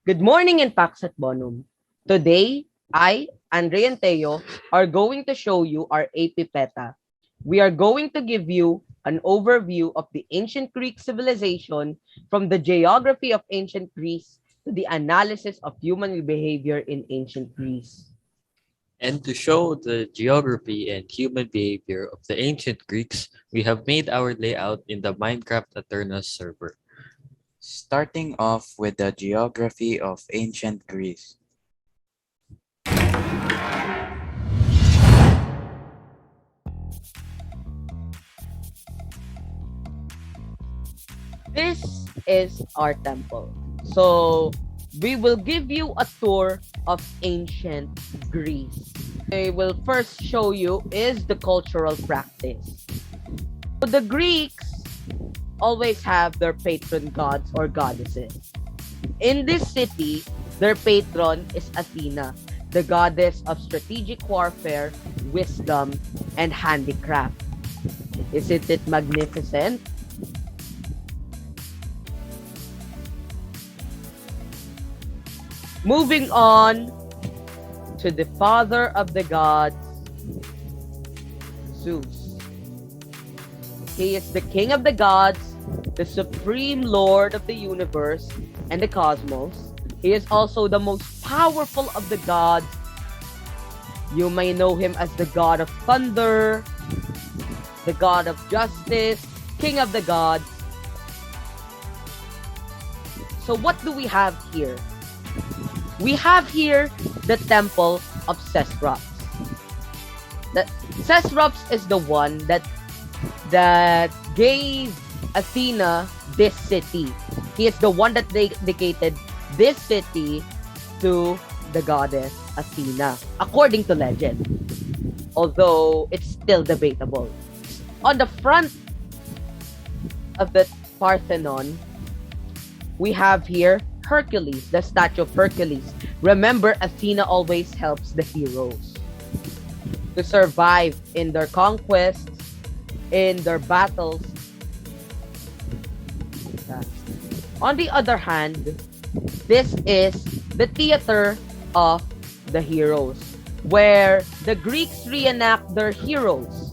Good morning in Pax at Bonum. Today, I, Andre and Teo, are going to show you our AP Peta. We are going to give you an overview of the ancient Greek civilization from the geography of ancient Greece to the analysis of human behavior in ancient Greece. And to show the geography and human behavior of the ancient Greeks, we have made our layout in the Minecraft Aternos server. Starting off with the geography of ancient Greece. This is our temple. So, we will give you a tour of ancient Greece. I will first show you is the cultural practice. So the Greeks always have their patron gods or goddesses. In this city, their patron is Athena, the goddess of strategic warfare, wisdom, and handicraft. Isn't it magnificent? Moving on to the father of the gods, Zeus. He is the king of the gods, the supreme lord of the universe and the cosmos. He is also the most powerful of the gods. You may know him as the god of thunder, the god of justice, king of the gods. So what do we have here? We have here the temple of Cesrops. Cesrops is the one that gave Athena this city. He is the one that dedicated this city to the goddess Athena, according to legend. Although it's still debatable. On the front of the Parthenon, we have here Hercules, the statue of Hercules. Remember, Athena always helps the heroes to survive in their conquests, in their battles. On the other hand, this is the theater of the heroes, where the Greeks reenact their heroes.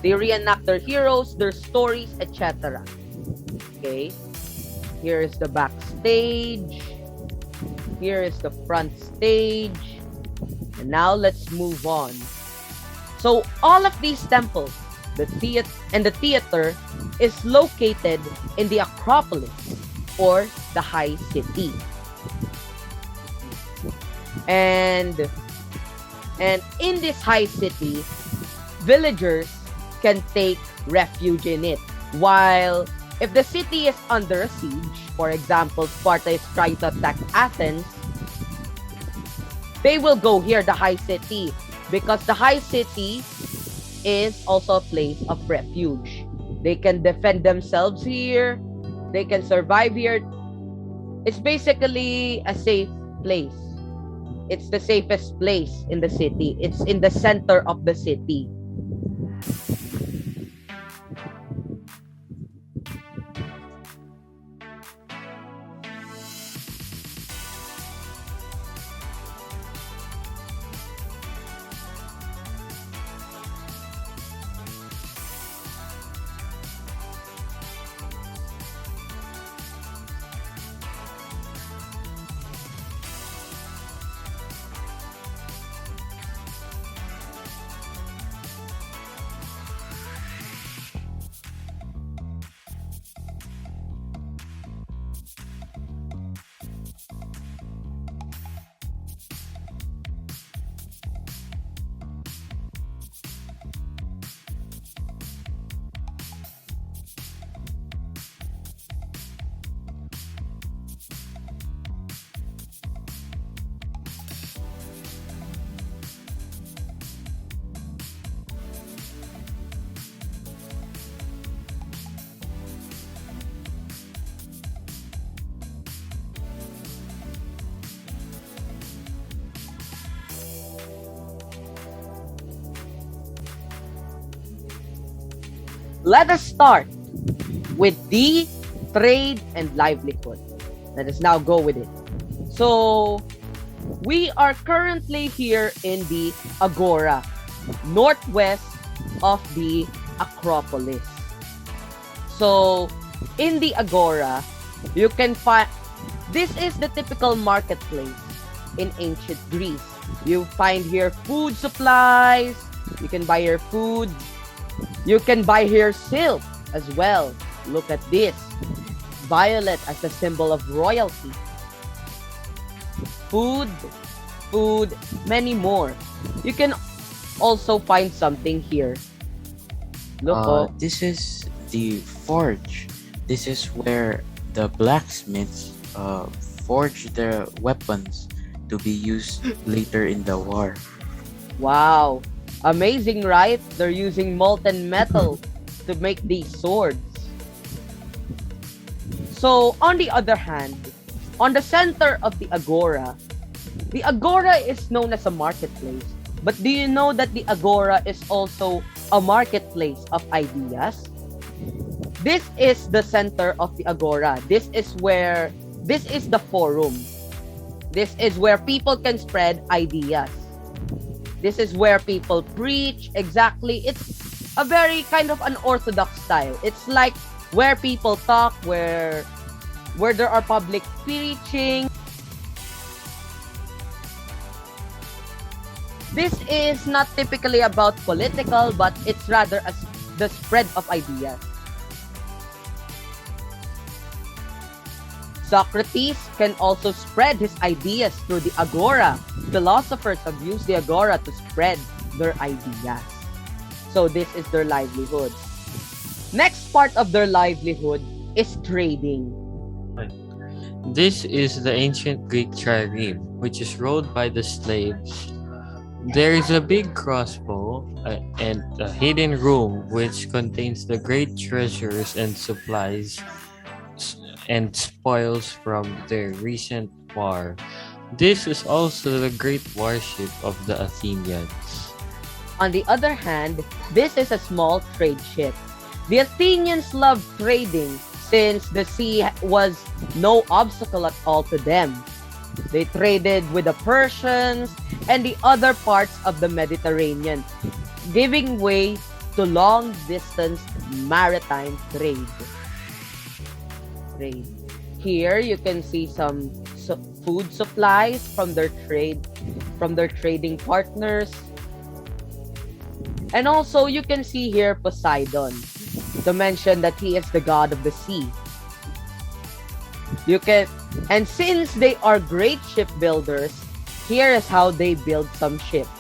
They reenact their heroes, their stories, etc. Okay? Here is the backstage. Here is the front stage. And now let's move on. So all of these temples, the theater is located in the Acropolis or the high city. And in this high city, villagers can take refuge in it. While if the city is under a siege, for example, Sparta is trying to attack Athens, they will go here, the high city, because the high city is also a place of refuge. They can defend themselves here, they can survive here. It's basically a safe place. It's the safest place in the city. It's in the center of the city. Let us start with the trade and livelihood. Let us now go with it. So, we are currently here in the Agora, northwest of the Acropolis. So, in the Agora, you can find, this is the typical marketplace in ancient Greece. You find here food supplies, you can buy here food, you can buy here silk as well. Look at this. Violet as a symbol of royalty. Food, many more. You can also find something here. Look, This is the forge. This is where the blacksmiths forge their weapons to be used later in the war. wow. Amazing, right? They're using molten metal to make these swords. So, on the other hand, on the center of the Agora is known as a marketplace. But do you know that the Agora is also a marketplace of ideas? This is the center of the Agora. This is the forum. This is where people can spread ideas. This is where people preach. Exactly. It's a very kind of unorthodox style. It's like where people talk, where there are public preaching. This is not typically about political, but it's rather as the spread of ideas. Socrates can also spread his ideas through the Agora. Philosophers have used the Agora to spread their ideas. So this is their livelihood. Next part of their livelihood is trading. This is the ancient Greek trireme, which is rowed by the slaves. There is a big crossbow and a hidden room which contains the great treasures and supplies and spoils from their recent war. This is also the great warship of the Athenians. On the other hand, this is a small trade ship. The Athenians loved trading since the sea was no obstacle at all to them. They traded with the Persians and the other parts of the Mediterranean, giving way to long-distance maritime trade. Here you can see some food supplies from their trading partners. And also you can see here Poseidon, to mention that he is the god of the sea. And since they are great shipbuilders, here is how they build some ships.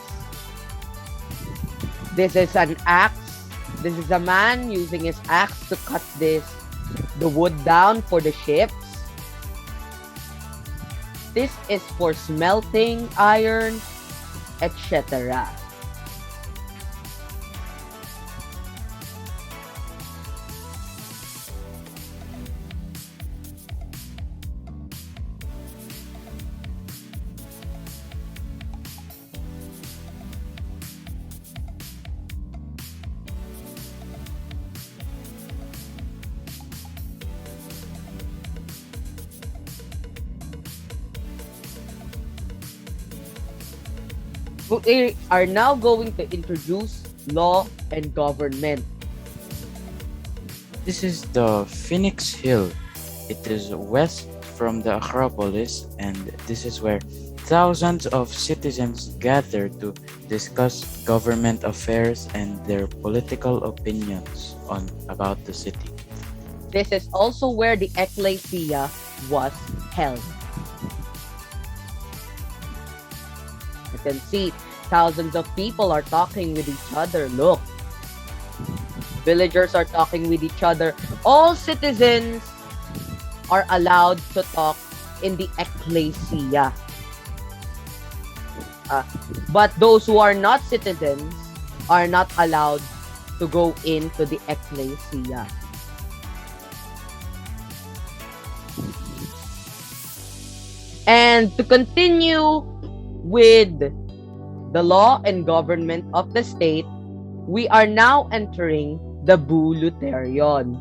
This is an axe. This is a man using his axe to cut the wood down for the ships. This is for smelting iron, etc. We are now going to introduce law and government. This is the Phoenix Hill. It is west from the Acropolis, and this is where thousands of citizens gather to discuss government affairs and their political opinions about the city. This is also where the ecclesia was held. You can see thousands of people are talking with each other. Look, villagers are talking with each other. All citizens are allowed to talk in the ecclesia. But those who are not citizens are not allowed to go into the ecclesia. And to continue with the law and government of the state, we are now entering the Bouleuterion.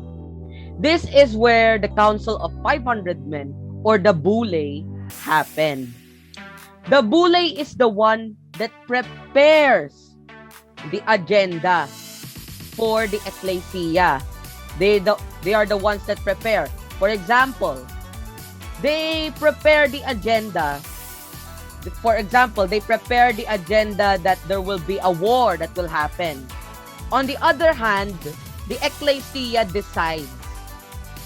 This is where the council of 500 men or the boule happened. The boule is the one that prepares the agenda for the ecclesia. They are the ones that prepare. For example, they prepare the agenda. For example, they prepare the agenda that there will be a war that will happen. On the other hand, the ecclesia decides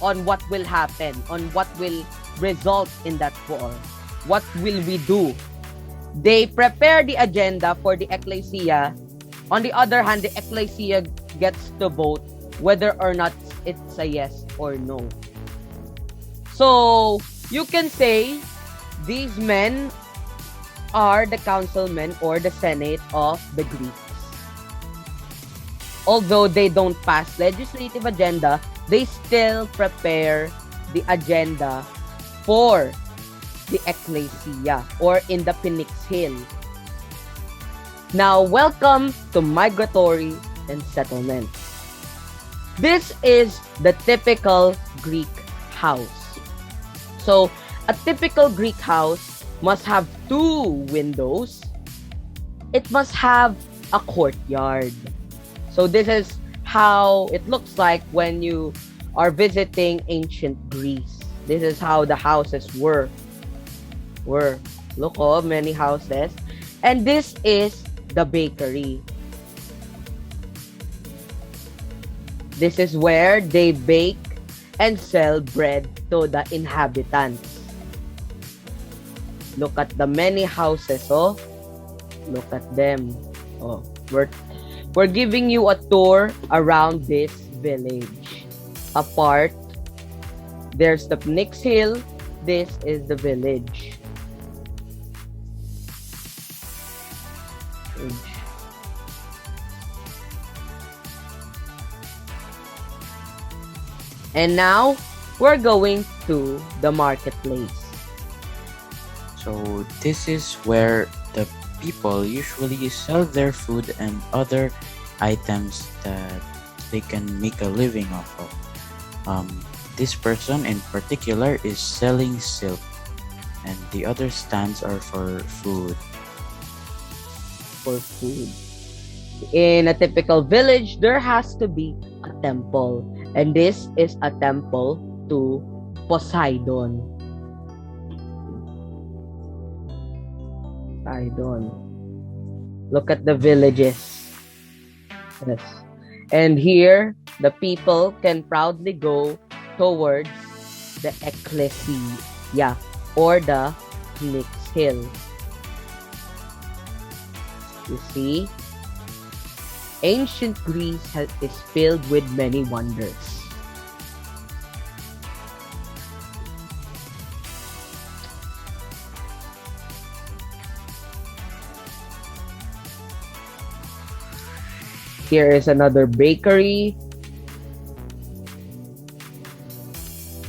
on what will happen, on what will result in that war. What will we do? They prepare the agenda for the ecclesia. On the other hand, the ecclesia gets to vote whether or not it's a yes or no. So, you can say these men are the councilmen or the Senate of the Greeks. Although they don't pass legislative agenda, they still prepare the agenda for the ecclesia or in the Phoenix Hill. Now, welcome to migratory and settlement. This is the typical Greek house. So, a typical Greek house must have 2 windows. It must have a courtyard. So, this is how it looks like when you are visiting ancient Greece. This is how the houses were. Look, oh, many houses. And this is the bakery. This is where they bake and sell bread to the inhabitants. Look at the many houses, oh. Look at them. Oh, we're giving you a tour around this village. Apart, there's the Phoenix Hill. This is the village. And now, we're going to the marketplace. So this is where the people usually sell their food and other items that they can make a living off of. This person in particular is selling silk, and the other stands are for food. For food. In a typical village, there has to be a temple. And this is a temple to Poseidon. Poseidon. Look at the villages. Yes. And here, the people can proudly go towards the ecclesia or the Phoenix Hill. You see, ancient Greece is filled with many wonders. Here is another bakery.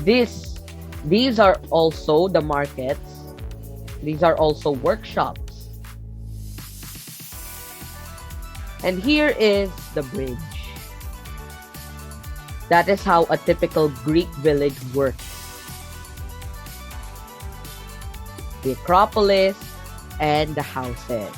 These are also the markets. These are also workshops. And here is the bridge. That is how a typical Greek village works. The Acropolis and the houses.